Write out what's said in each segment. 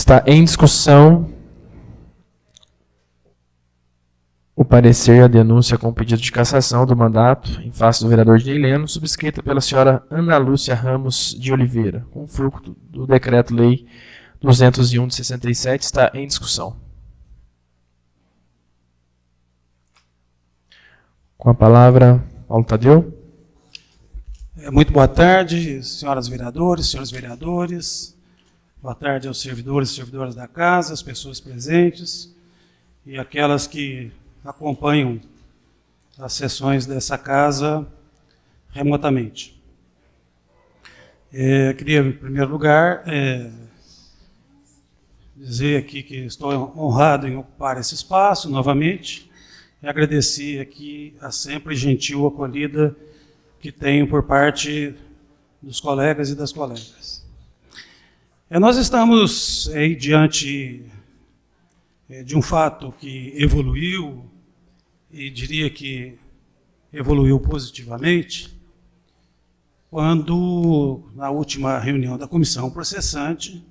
Está em discussão o parecer e a denúncia com pedido de cassação do mandato em face do vereador Dinei Leno, subscrita pela senhora Ana Lúcia Ramos de Oliveira, com fruto do Decreto-Lei 201 de 67, está em discussão. Com a palavra, Paulo Tadeu. Muito boa tarde, senhoras vereadores, senhores vereadores. Boa tarde aos servidores e servidoras da casa, as pessoas presentes e aquelas que acompanham as sessões dessa casa remotamente. Queria, em primeiro lugar, dizer aqui que estou honrado em ocupar esse espaço novamente e agradecer aqui a sempre gentil acolhida que tenho por parte dos colegas e das colegas. Nós estamos aí diante de um fato que evoluiu, e diria que evoluiu positivamente, quando, na última reunião da comissão processante,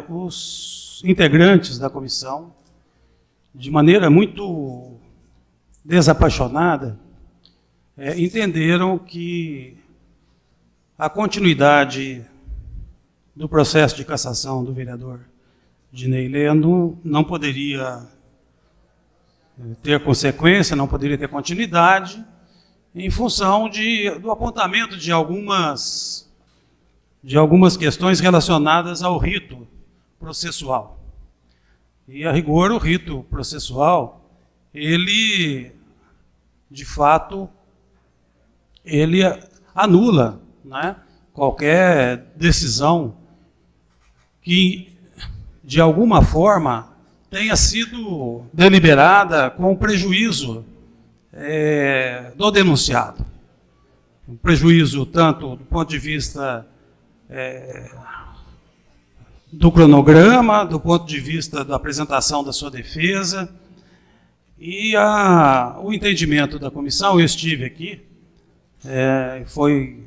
os integrantes da comissão, de maneira muito desapaixonada, entenderam que a continuidade do processo de cassação do vereador Dinei Leno não poderia ter consequência, não poderia ter continuidade, em função do apontamento de algumas questões relacionadas ao rito processual. E, a rigor, o rito processual, ele, de fato, ele anula, né, qualquer decisão que, de alguma forma, tenha sido deliberada com prejuízo do denunciado. Um prejuízo tanto do ponto de vista do cronograma, do ponto de vista da apresentação da sua defesa, e o entendimento da comissão. Eu estive aqui, foi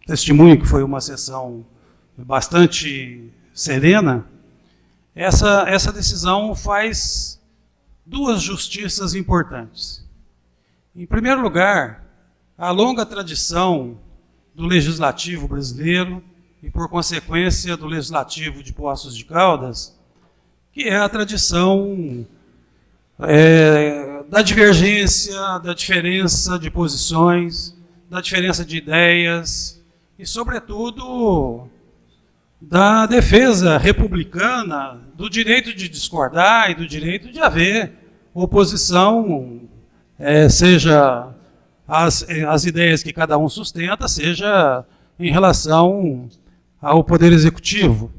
testemunho que foi uma sessão bastante serena. Essa decisão faz duas justiças importantes. Em primeiro lugar, a longa tradição do legislativo brasileiro e, por consequência, do legislativo de Poços de Caldas, que é a tradição da divergência, da diferença de posições, da diferença de ideias e, sobretudo, da defesa republicana do direito de discordar e do direito de haver oposição, seja as ideias que cada um sustenta, seja em relação ao Poder Executivo.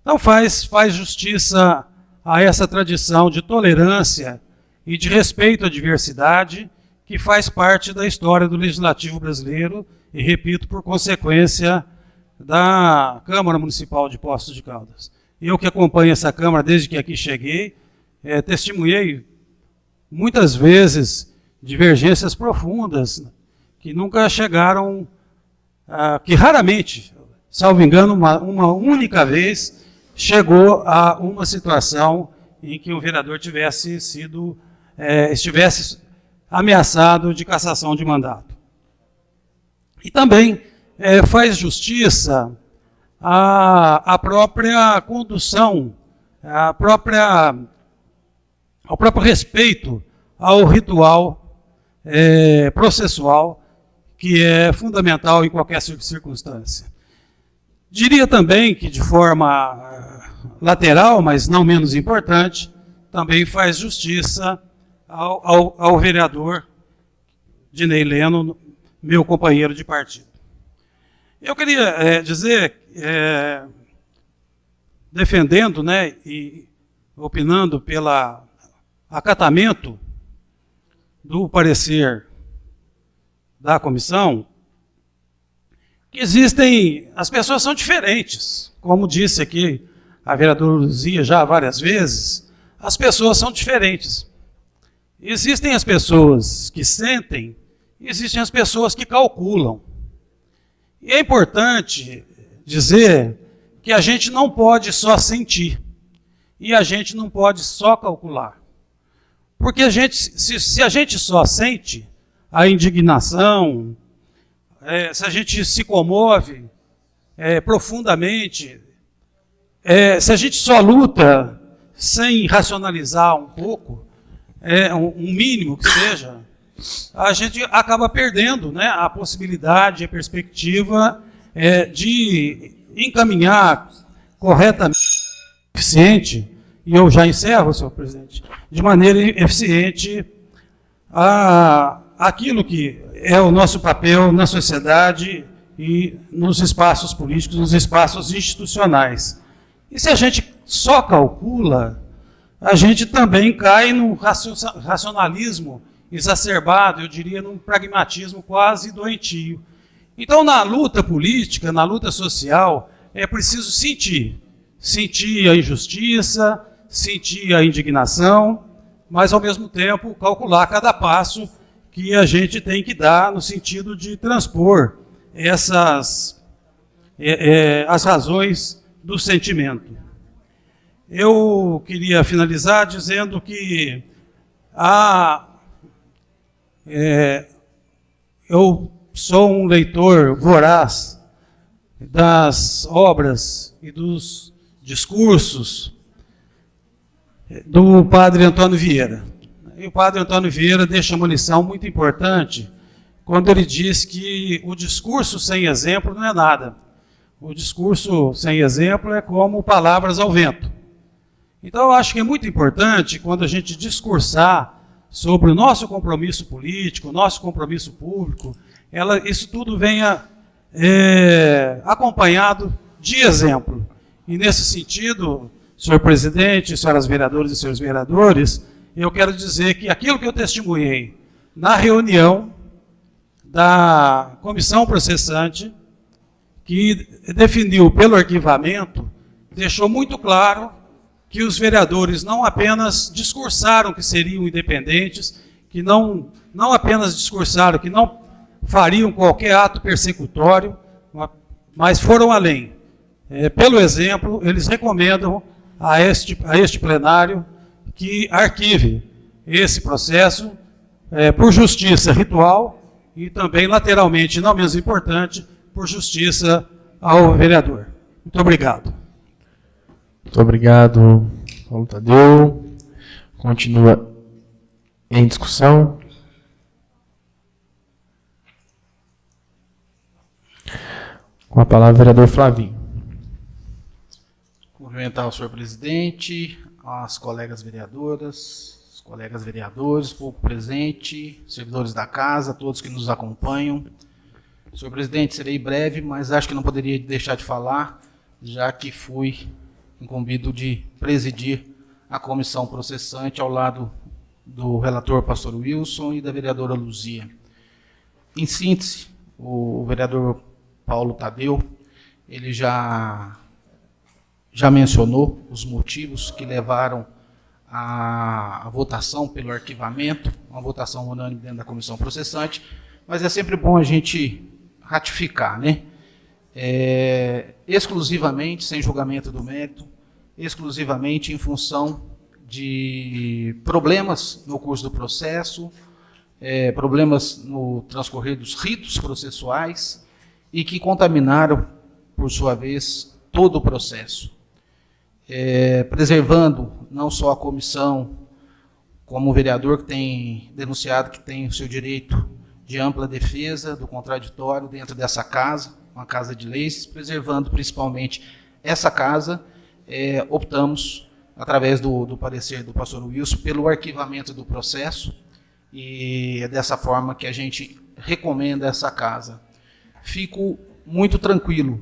Então faz justiça a essa tradição de tolerância e de respeito à diversidade que faz parte da história do Legislativo brasileiro e, repito, por consequência da Câmara Municipal de Poços de Caldas. Eu que acompanho essa Câmara desde que aqui cheguei, testemunhei muitas vezes divergências profundas que nunca chegaram, que raramente, salvo engano, uma única vez, chegou a uma situação em que o vereador estivesse ameaçado de cassação de mandato. E também faz justiça à própria condução, ao próprio respeito ao ritual processual, que é fundamental em qualquer circunstância. Diria também que, de forma lateral, mas não menos importante, também faz justiça ao vereador Dinei Leno, meu companheiro de partido. Eu queria dizer, defendendo, né, e opinando pelo acatamento do parecer da comissão, que as pessoas são diferentes. Como disse aqui a vereadora Luzia já várias vezes, as pessoas são diferentes. Existem as pessoas que sentem, existem as pessoas que calculam. E é importante dizer que a gente não pode só sentir e a gente não pode só calcular. Porque se a gente só sente a indignação, se a gente se comove profundamente, se a gente só luta sem racionalizar um pouco, um mínimo que seja, a gente acaba perdendo, né, a possibilidade, a perspectiva de encaminhar corretamente, eficiente, e eu já encerro, senhor presidente, de maneira eficiente aquilo que é o nosso papel na sociedade e nos espaços políticos, nos espaços institucionais. E se a gente só calcula, a gente também cai num racionalismo exacerbado, eu diria num pragmatismo quase doentio. Então, na luta política, na luta social, é preciso sentir a injustiça, sentir a indignação, mas, ao mesmo tempo, calcular cada passo que a gente tem que dar no sentido de transpor as razões do sentimento. Eu queria finalizar dizendo que eu sou um leitor voraz das obras e dos discursos do padre Antônio Vieira. E o padre Antônio Vieira deixa uma lição muito importante quando ele diz que o discurso sem exemplo não é nada. O discurso sem exemplo é como palavras ao vento. Então, eu acho que é muito importante, quando a gente discursar sobre o nosso compromisso político, o nosso compromisso público, isso tudo venha acompanhado de exemplo. E, nesse sentido, senhor presidente, senhoras vereadoras e senhores vereadores, eu quero dizer que aquilo que eu testemunhei na reunião da comissão processante, que definiu pelo arquivamento, deixou muito claro que os vereadores não apenas discursaram que seriam independentes, que não apenas discursaram que não fariam qualquer ato persecutório, mas foram além. Pelo exemplo, eles recomendam a este plenário que arquive esse processo por justiça ritual e também, lateralmente, não menos importante, por justiça ao vereador. Muito obrigado. Muito obrigado, Paulo Tadeu. Continua em discussão. Com a palavra, o vereador Flavinho. Cumprimentar o senhor presidente, as colegas vereadoras, os colegas vereadores, o povo presente, servidores da casa, todos que nos acompanham. Senhor presidente, serei breve, mas acho que não poderia deixar de falar, já que fui incumbido de presidir a comissão processante ao lado do relator pastor Wilson e da vereadora Luzia. Em síntese, o vereador Paulo Tadeu, ele já mencionou os motivos que levaram à votação pelo arquivamento, uma votação unânime dentro da comissão processante, mas é sempre bom a gente ratificar, né? Exclusivamente, sem julgamento do mérito, exclusivamente em função de problemas no curso do processo, problemas no transcorrer dos ritos processuais e que contaminaram, por sua vez, todo o processo. Preservando não só a comissão, como o vereador que tem denunciado que tem o seu direito de ampla defesa do contraditório dentro dessa casa, uma casa de leis, preservando principalmente essa casa, optamos, através do parecer do pastor Wilson, pelo arquivamento do processo, e é dessa forma que a gente recomenda essa casa. Fico muito tranquilo,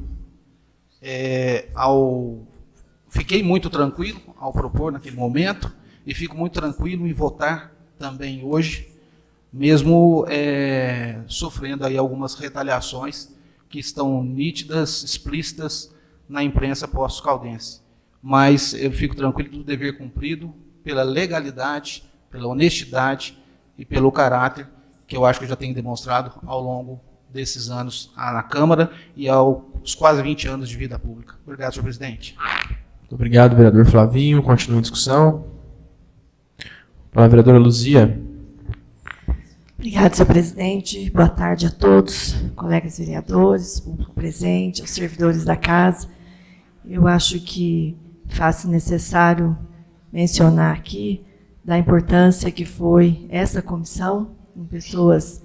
fiquei muito tranquilo ao propor naquele momento, e fico muito tranquilo em votar também hoje, mesmo sofrendo aí algumas retaliações que estão nítidas, explícitas na imprensa pós-caldense. Mas eu fico tranquilo do dever cumprido, pela legalidade, pela honestidade e pelo caráter que eu acho que eu já tenho demonstrado ao longo desses anos na Câmara e aos quase 20 anos de vida pública. Obrigado, senhor presidente. Muito obrigado, vereador Flavinho. Continua a discussão. Fala, vereadora Luzia. Obrigado, senhor presidente. Boa tarde a todos, colegas vereadores, público presente, aos servidores da casa. Eu acho que faz necessário mencionar aqui da importância que foi essa comissão, com pessoas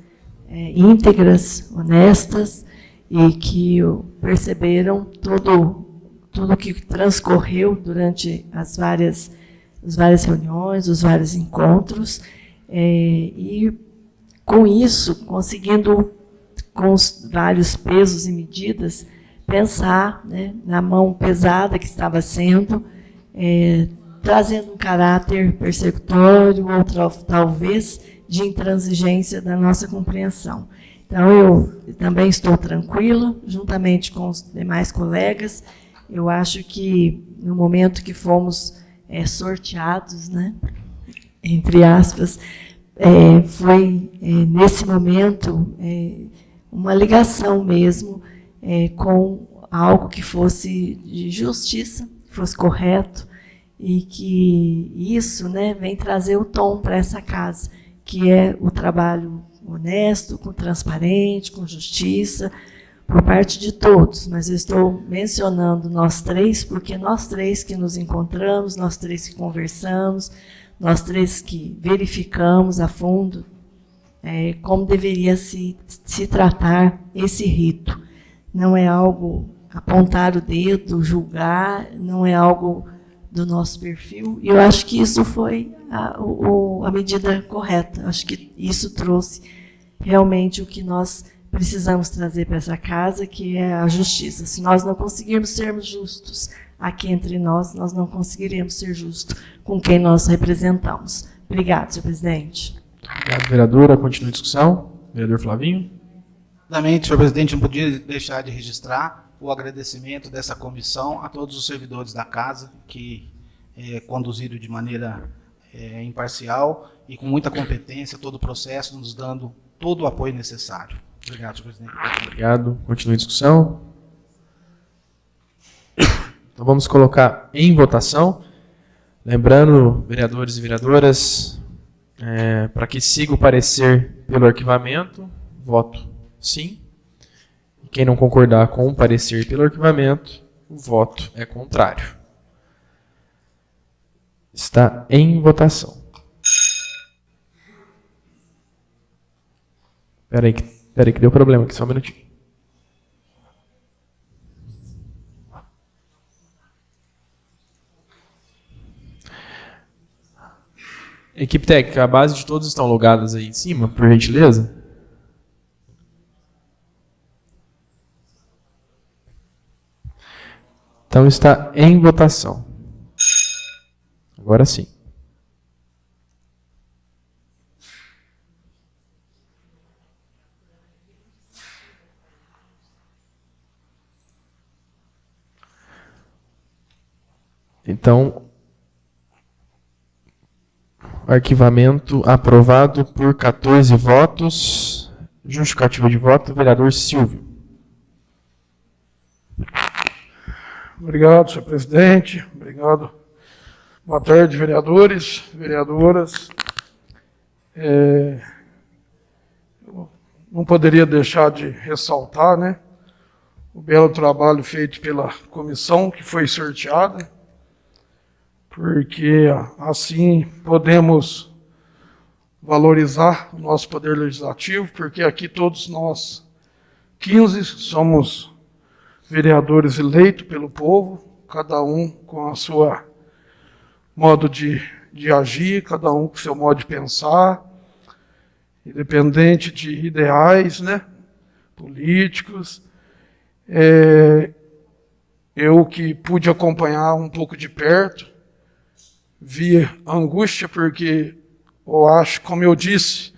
íntegras, honestas, e que perceberam tudo que transcorreu durante as várias reuniões, os vários encontros, e com isso, conseguindo, com os vários pesos e medidas, pensar, né, na mão pesada que estava sendo, trazendo um caráter persecutório, ou talvez de intransigência da nossa compreensão. Então, eu também estou tranquila, juntamente com os demais colegas. Eu acho que, no momento que fomos sorteados, né, entre aspas, foi, nesse momento, uma ligação mesmo com algo que fosse de justiça, que fosse correto, e que isso, né, vem trazer o tom para essa casa, que é o trabalho honesto, com transparente, com justiça, por parte de todos. Mas eu estou mencionando nós três, porque nós três que nos encontramos, nós três que conversamos, nós três que verificamos a fundo como deveria se tratar esse rito. Não é algo apontar o dedo, julgar, não é algo do nosso perfil. E eu acho que isso foi a medida correta. Acho que isso trouxe realmente o que nós precisamos trazer para essa casa, que é a justiça. Se nós não conseguirmos sermos justos aqui entre nós, nós não conseguiremos ser justos com quem nós representamos. Obrigado, senhor presidente. Obrigado, vereadora. Continua a discussão. Vereador Flavinho. Rapidamente, senhor presidente, não podia deixar de registrar o agradecimento dessa comissão a todos os servidores da casa que conduziram de maneira imparcial e com muita competência todo o processo, nos dando todo o apoio necessário. Obrigado, senhor presidente. Obrigado. Continua a discussão. Então vamos colocar em votação. Lembrando, vereadores e vereadoras, para que siga o parecer pelo arquivamento, voto sim. E quem não concordar com o parecer pelo arquivamento, o voto é contrário. Está em votação. Espera aí que deu problema aqui, só um minutinho. Equipe técnica, a base de todos estão logadas aí em cima, por gentileza? Então está em votação. Agora sim. Então, arquivamento aprovado por 14 votos. Justificativa de voto, vereador Silvio. Obrigado, senhor presidente. Obrigado. Boa tarde, vereadores, vereadoras. Eu não poderia deixar de ressaltar, né, o belo trabalho feito pela comissão que foi sorteada, porque assim podemos valorizar o nosso poder legislativo, porque aqui todos nós, 15, somos vereadores eleitos pelo povo, cada um com a sua modo de agir, cada um com o seu modo de pensar, independente de ideais, né, políticos. Eu que pude acompanhar um pouco de perto, vi angústia, porque eu acho, como eu disse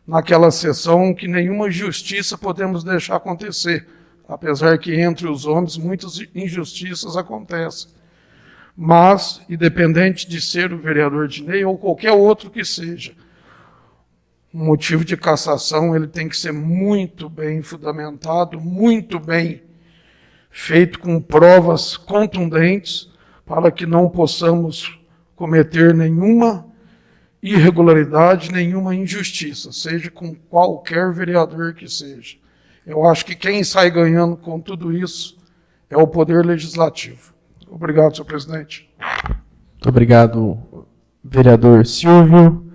naquela sessão, que nenhuma justiça podemos deixar acontecer, apesar que entre os homens muitas injustiças acontecem. Mas, independente de ser o vereador Dinei ou qualquer outro que seja, um motivo de cassação ele tem que ser muito bem fundamentado, muito bem feito com provas contundentes, para que não possamos cometer nenhuma irregularidade, nenhuma injustiça, seja com qualquer vereador que seja. Eu acho que quem sai ganhando com tudo isso é o Poder Legislativo. Obrigado, senhor presidente. Muito obrigado, vereador Silvio.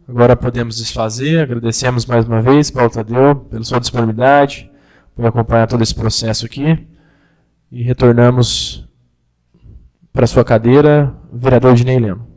Agora podemos desfazer. Agradecemos mais uma vez, Paulo Tadeu, pela sua disponibilidade, por acompanhar todo esse processo aqui. E retornamos para a sua cadeira, vereador Dinei Leno.